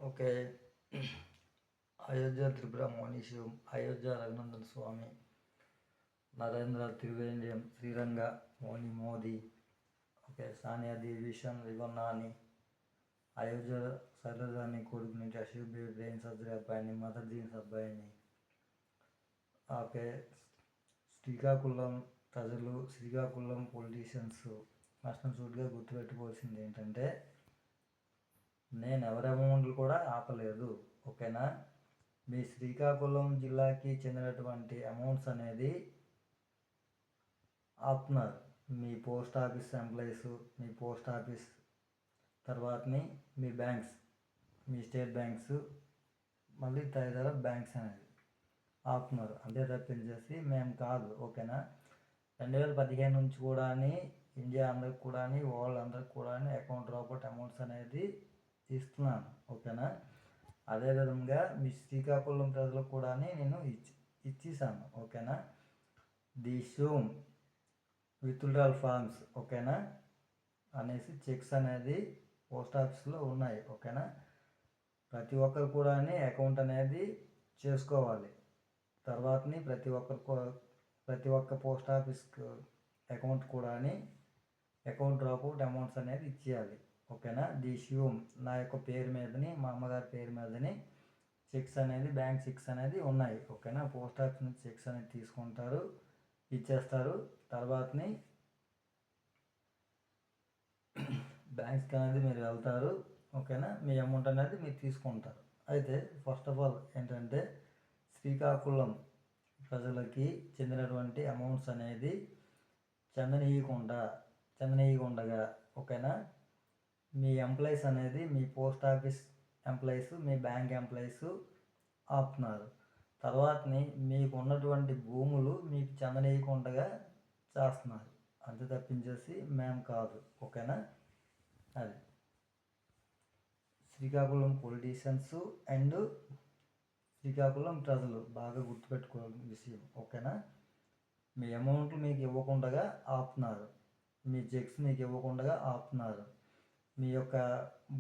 Okay. Ayodhya Tripura మౌనీశివం, Ayodhya Raghunandana స్వామి, నరేంద్ర త్రివేంద్రం, శ్రీరంగ మౌని Modi, okay, Sania దేవీషన్ వివన్నాని, Ayodhya శైలజాని కొడుకుని Ashok baby brain surgery అబ్బాయిని, mother genes అబ్బాయిని, ఓకే, శ్రీకాకుళం ప్రజలు, శ్రీకాకుళం పొలిటీషియన్స్ మస్ట్ సూట్గా గుర్తుపెట్టుకోవాల్సింది ఏంటంటే నేను ఎవరి అమౌంట్లు కూడా ఆపలేదు. ఓకేనా, మీ శ్రీకాకుళం జిల్లాకి చెందినటువంటి అమౌంట్స్ అనేది ఆపుతున్నారు. మీ పోస్ట్ ఆఫీస్ ఎంప్లాయీస్, మీ పోస్ట్ ఆఫీస్ తర్వాతని మీ బ్యాంక్స్, మీ స్టేట్ బ్యాంక్స్, మళ్ళీ తదితర బ్యాంక్స్ అనేది ఆపుతున్నారు. అంతే తప్పించేసి మేము కాదు. ఓకేనా, 2015 నుంచి కూడా ఇండియా అందరికి కూడా వాళ్ళందరికి కూడా అకౌంట్ రాబోట్ అమౌంట్స్ అనేది ఇస్తున్నాను. ఓకేనా, అదేవిధంగా మీ శ్రీకాకుళం ప్రజలకు కూడా నేను ఇచ్చేసాను. ఓకేనా, ది షూమ్ విత్డ్రాల్ ఫార్మ్స్, ఓకేనా అనేసి చెక్స్ అనేది పోస్ట్ ఆఫీస్లో ఉన్నాయి. ఓకేనా, ప్రతి ఒక్కరు కూడా అకౌంట్ అనేది చేసుకోవాలి. తర్వాతని ప్రతి ఒక్క పోస్ట్ ఆఫీస్ అకౌంట్ కూడా అకౌంట్ డ్రాప్అవుట్ అమౌంట్స్ అనేది ఇచ్చేయాలి. ఓకేనా, ది షూమ్ నా యొక్క పేరు మీదని, మా అమ్మగారి పేరు మీదని చెక్స్ అనేది, బ్యాంక్ చెక్స్ అనేది ఉన్నాయి. ఓకేనా, పోస్ట్ ఆఫీస్ నుంచి చెక్స్ అనేది తీసుకుంటారు, ఇచ్చేస్తారు. తర్వాతని బ్యాంక్స్కి అనేది మీరు వెళ్తారు. ఓకేనా, మీ అమౌంట్ అనేది మీరు తీసుకుంటారు. అయితే ఫస్ట్ ఆఫ్ ఆల్ ఏంటంటే శ్రీకాకుళం ప్రజలకి చెందినటువంటి అమౌంట్స్ అనేది చెందనీయకుండగా, ఓకేనా, మీ ఎంప్లాయీస్ అనేది, మీ పోస్ట్ ఆఫీస్ ఎంప్లాయీస్, మీ బ్యాంక్ ఎంప్లాయీస్ ఆపుతున్నారు. తర్వాతని మీకు ఉన్నటువంటి భూములు మీకు చెందనీయకుండా చేస్తున్నారు. అంతే తప్పించేసి మేము కాదు. ఓకేనా, అది శ్రీకాకుళం పొలిటీషియన్స్ అండ్ శ్రీకాకుళం ప్రజలు బాగా గుర్తుపెట్టుకోవాల్సిన విషయం. ఓకేనా, మీ అమౌంట్లు మీకు ఇవ్వకుండా ఆపుతున్నారు, మీ చెక్స్ మీకు ఇవ్వకుండా ఆపుతున్నారు, మీ యొక్క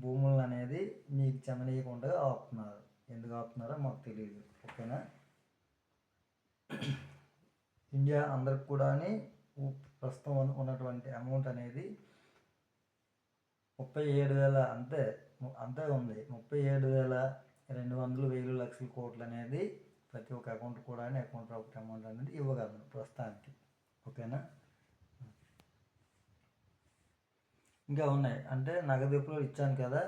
భూములను అనేది మీకు చెందనీయకుండా ఆపుతున్నారు. ఎందుకు ఆపుతున్నారో మాకు తెలియదు. ఓకేనా, ఇండియా అందరికి కూడా ప్రస్తుతం ఉన్నటువంటి అమౌంట్ అనేది 37,000 అంతే ఉంది. 37,200 1,000 లక్షల కోట్లు అనేది ప్రతి ఒక్క అకౌంట్ కూడా అకౌంట్ ప్రాపర్టీ అమౌంట్ అనేది ఇవ్వగలను ప్రస్తుతానికి. ఓకేనా, ఇంకా ఉన్నాయి అంటే నగదు ఎప్పుడు ఇచ్చాను కదా,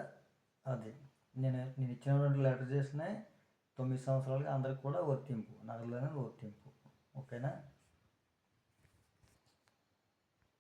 అది నేను ఇచ్చినటువంటి లెటర్ చేసిన 9 సంవత్సరాలకి అందరికి కూడా వర్తింపు, నగదు అనేది వర్తింపు.